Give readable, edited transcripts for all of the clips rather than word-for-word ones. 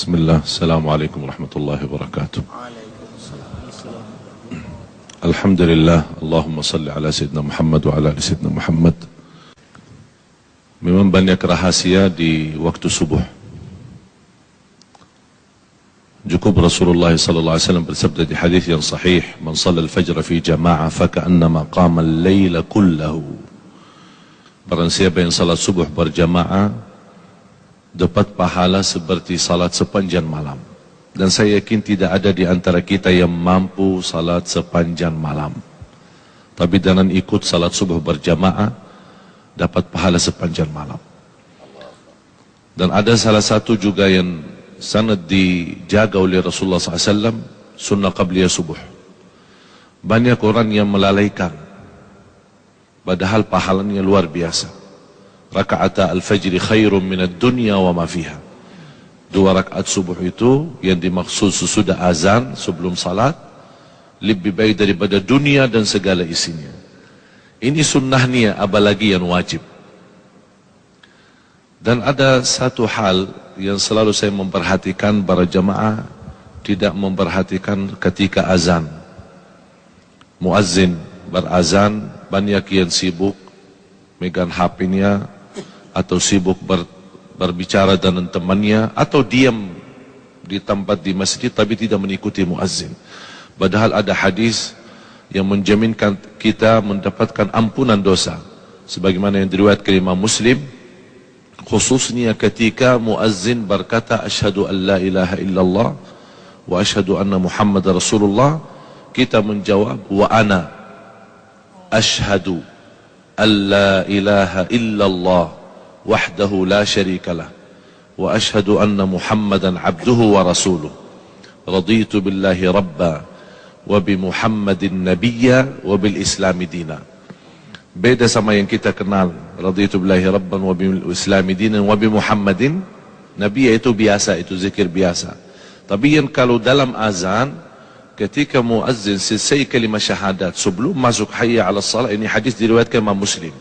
Bismillah, Assalamualaikum warahmatullahi wabarakatuh. Alhamdulillah, Allahumma salli ala Sayyidina Muhammad wa ala ali Sayyidina Muhammad. Memang banyak rahasia di waktu subuh. Cukup Rasulullah sallallahu alaihi wasallam bersabda di hadis yang sahih, "Man shalla al-fajr fi jama'ah fa ka'annama qama al-laila kullahu." Barang siapa yang salat subuh berjamaah dapat pahala seperti salat sepanjang malam. Dan saya yakin tidak ada di antara kita yang mampu salat sepanjang malam. Tapi dengan ikut salat subuh berjamaah dapat pahala sepanjang malam. Dan ada salah satu juga yang sangat dijaga oleh Rasulullah SAW, sunnah qabliyah subuh. Banyak orang yang melalaikan, padahal pahalanya luar biasa. Raka'ata al-fajri khairun minad dunya wa ma fiha. 2 rakaat subuh itu yang dimaksud sesudah azan sebelum salat lebih baik daripada dunia dan segala isinya. Ini sunnahnya, apalagi yang wajib. Dan ada satu hal yang selalu saya memperhatikan, para jamaah tidak memperhatikan ketika azan. Muazzin berazan, banyak yang sibuk megang HP-nya atau sibuk berbicara dengan temannya, atau diam di tempat di masjid tapi tidak mengikuti muazzin. Padahal ada hadis yang menjaminkan kita mendapatkan ampunan dosa, sebagaimana yang diriwayatkan Imam Muslim, khususnya ketika muazzin berkata asyhadu an la ilaha illallah wa asyhadu anna Muhammadar Rasulullah, kita menjawab wa ana asyhadu an la ilaha illallah wahdahu la syarikalah wa asyhadu anna Muhammadan abduhu wa rasuluh raditu billahi rabba wa bi Muhammadin nabiyya wa bil islami dina. Beda sama yang kita kenal, raditu billahi rabban wa bil islami dina wa bi Muhammadin nabiyya, itu biasa, itu zikir biasa. Tapi yang kalau dalam azan, ketika muazzin selesai kalimah syahadat sebelum masuk hayya 'alas salat, ini hadis diriwayatkan Imam Muslim.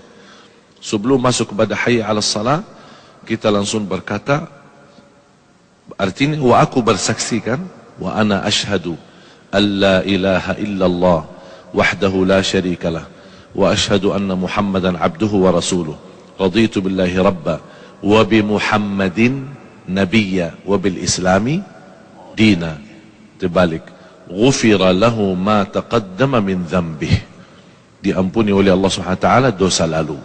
Sebelum masuk kepada hayya 'alas salat, kita langsung berkata, artinya wa aku bersaksikan, wa ana asyhadu an la ilaha illallah wahdahu la syarikalah wa asyhadu anna Muhammadan abduhu wa rasuluh raditu billahi rabba wa bi Muhammadin nabiyya wa bil islami dina. Terbalik, ghufira lahu ma taqaddama min dhanbih, diampuni oleh Allah Subhanahu wa taala dosa lalu.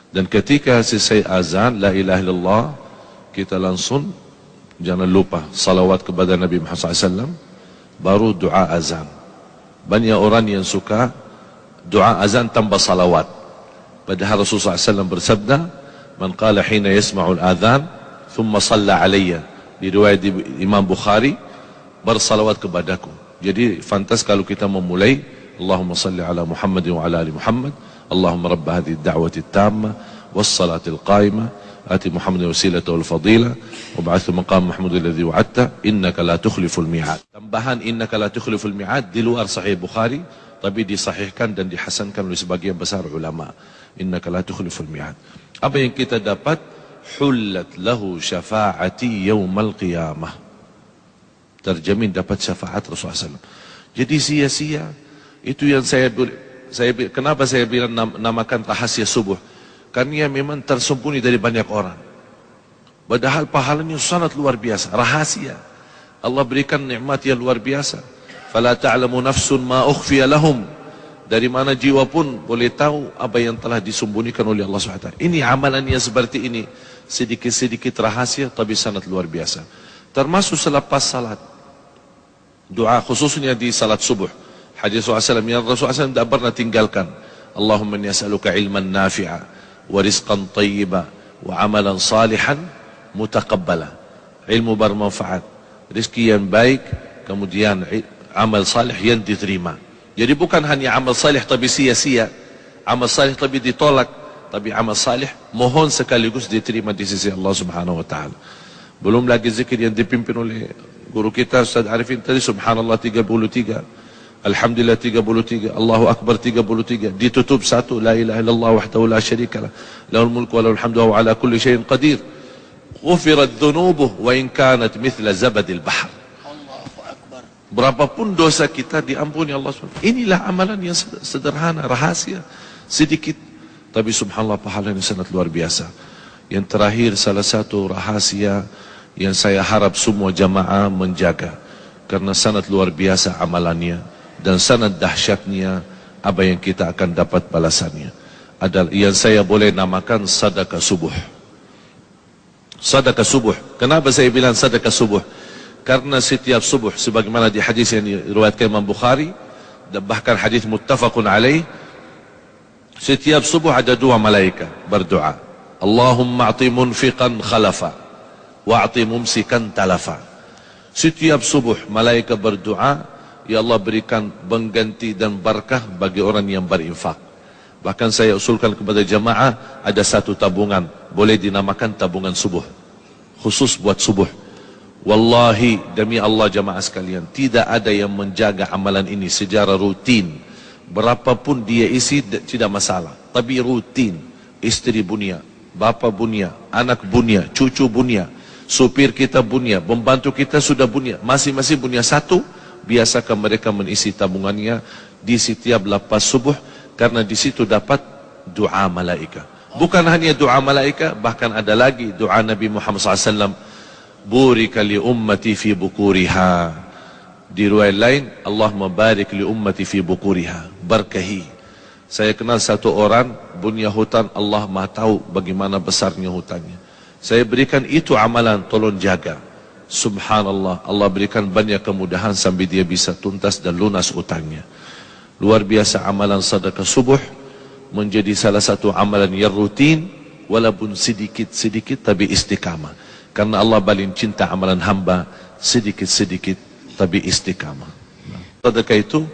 Dan ketika selesai azan la ilaha illallah, kita langsung jangan lupa salawat kepada Nabi Muhammad SAW, baru doa azan. Banyak orang yang suka doa azan tanpa salawat, padahal Rasulullah SAW bersabda, man qala hina yasma'ul adhan thumma salla alayya, di riwayat Imam Bukhari, bersalawat kepadaku. Jadi fantas kalau kita memulai Allahumma salli ala Muhammadin wa ala ali Muhammad, Allahumma rabba hadhihi ad-da'wati at-tamma was-salati al-qa'imah ati Muhammadin wasilata wal fadila wa ba'athu maqam Mahmud alladhi wa'adta innaka la tukhliful mi'ad. Tambahan innaka la tukhliful mi'ad di luar sahih Bukhari, tapi disahihkan dan dihasankan oleh sebagian besar ulama. Innaka la tukhliful mi'ad. Apa yang kita dapat? Hullat lahu syafa'ati yaumal qiyamah, terjamin dapat syafaat Rasulullah SAW. Jadi sia-sia. Itu yang kenapa saya bilang namakan rahasia subuh, karena memang tersembunyi dari banyak orang, padahal pahalanya sangat luar biasa. Rahasia Allah berikan nikmat yang luar biasa. Fala ta'lamu nafsun ma ukhfiya lahum, dari mana jiwa pun boleh tahu apa yang telah disembunyikan oleh Allah SWT. Ini amalan yang seperti ini, sedikit-sedikit rahasia tapi sangat luar biasa. Termasuk selepas salat, doa khususnya di salat subuh. Hadis Rasulullah SAW yang Rasulullah SAW tidak pernah tinggalkan, Allahumma inni as'aluka ilman nafi'a wa rizqan tayyiba wa amalan salihan mutaqabbala. Ilmu bermanfaat, rezeki yang baik, kemudian amal salih yang diterima. Jadi bukan hanya amal salih tapi sia-sia, amal salih tapi ditolak, tapi amal salih mohon sekaligus diterima di sisi Allah Subhanahu wa taala. Belum lagi zikir yang dipimpin oleh guru kita Ustaz Arifin tadi, subhanallah 33, alhamdulillah 33, Allahu akbar 33, ditutup satu la ilaha illallah wahdahu la syarikalah lahul mulku wa lahul hamdu wa ala kulli syai'in qadir. ghufirat dhunubuh wa in kanat mithla zabadil bahr. Allahu Akbar. Berapapun dosa kita diampuni Allah SWT. Inilah amalan yang sederhana, rahasia, sedikit, tapi subhanallah pahalanya sangat luar biasa. Yang terakhir, salah satu rahasia yang saya harap semua jamaah menjaga, karena sangat luar biasa amalannya dan sangat dahsyatnya apa yang kita akan dapat balasannya, adalah yang saya boleh namakan sedekah subuh. Sedekah subuh. Kenapa saya bilang sedekah subuh? Karena setiap subuh, sebagaimana di hadis yang diriwayatkan Imam Bukhari, dan bahkan hadis muttafaqun alaih, setiap subuh ada dua malaikat berdoa, Allahumma a'ti munfiqan khalafa wa a'ti mumsikan talafa. Setiap subuh malaikat berdoa, ya Allah berikan pengganti dan barakah bagi orang yang berinfak. Bahkan saya usulkan kepada jamaah, ada satu tabungan, boleh dinamakan tabungan subuh, khusus buat subuh. Wallahi, demi Allah jamaah sekalian, tidak ada yang menjaga amalan ini secara rutin. Berapapun dia isi tidak masalah, tapi rutin. Istri bunia, bapa bunia, anak bunia, cucu bunia, supir kita bunia, pembantu kita sudah bunia, masing-masing bunia satu. Biasakan mereka mengisi tabungannya di setiap lepas subuh, karena di situ dapat doa malaikat. Bukan hanya doa malaikat, bahkan ada lagi doa Nabi Muhammad SAW, burika li ummati fi bukuriha. Di riwayat lain, Allahumma barik li ummati fi bukuriha, berkahi. Saya kenal satu orang punya hutan, Allah Maha tahu bagaimana besarnya hutannya. Saya berikan itu amalan, tolong jaga. Subhanallah, Allah berikan banyak kemudahan sampai dia bisa tuntas dan lunas utangnya. Luar biasa amalan sedekah subuh, menjadi salah satu amalan yang rutin, walaupun sedikit-sedikit tapi istiqamah. Karena Allah paling cinta amalan hamba sedikit-sedikit tapi istiqamah. Sedekah itu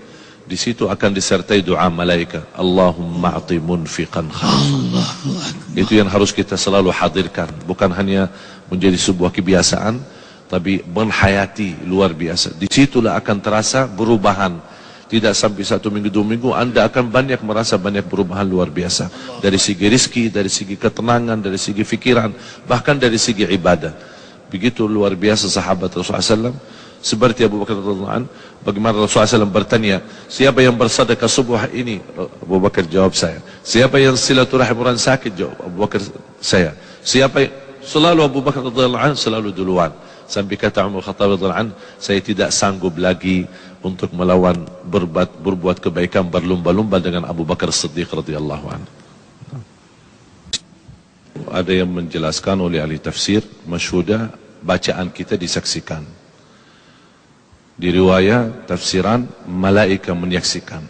di situ akan disertai doa malaikat, Allahumma a'ti munfiqan khalafan. Itu yang harus kita selalu hadirkan, bukan hanya menjadi sebuah kebiasaan, tapi menghayati luar biasa. Di situlah akan terasa perubahan. Tidak sampai 1 minggu 2 minggu, Anda akan banyak merasa banyak perubahan luar biasa. Dari segi rizki, dari segi ketenangan, dari segi fikiran, bahkan dari segi ibadah. Begitu luar biasa sahabat Rasulullah SAW. Seperti Abu Bakar radhiyallahu anhu, bagaimana Rasulullah SAW bertanya, siapa yang bersedekah subuh ini? Abu Bakar jawab, saya. Siapa yang silaturahim orang sakit? Jawab Abu Bakar, saya. Siapa yang... Selalu Abu Bakar radhiyallahu anhu selalu duluan. Sampai kata Umar Khattab radhiyallahu anhu, saya tidak sanggup lagi untuk melawan berbuat kebaikan berlumba-lumba dengan Abu Bakar Siddiq radhiyallahu anhu. Ada yang menjelaskan oleh ahli tafsir, masyhudah bacaan kita disaksikan. Di riwayat tafsiran, malaikat menyaksikan.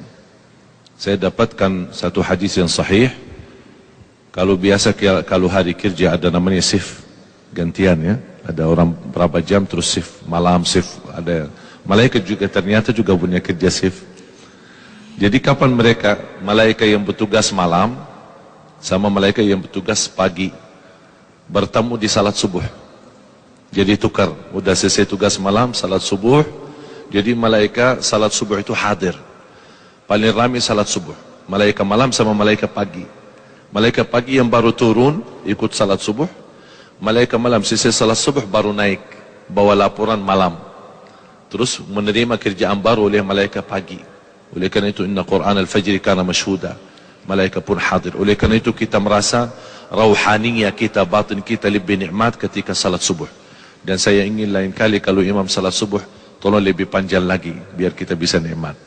Saya dapatkan satu hadis yang sahih. Kalau biasa, kalau hari kerja ada namanya shift gantian ya. Ada orang berapa jam terus shift, malam shift. Ada malaikat juga ternyata juga punya kerja shift. Jadi kapan mereka, malaikat yang bertugas malam sama malaikat yang bertugas pagi, bertemu di salat subuh. Jadi tukar, udah selesai tugas malam, salat subuh. Jadi malaikat salat subuh itu hadir. Paling ramai salat subuh. Malaikat malam sama malaikat pagi. Malaikat pagi yang baru turun ikut salat subuh. Malaikat malam selesai salat subuh baru naik, bawa laporan malam. Terus menerima kerjaan baru oleh malaikat pagi. Oleh karena itu, inna Quran al-Fajr kana mashhuda. Malaikat pun hadir. Oleh karena itu kita merasa rauhaninya kita, batin kita lebih nikmat ketika salat subuh. Dan saya ingin lain kali kalau imam salat subuh, tolong lebih panjang lagi biar kita bisa nikmat.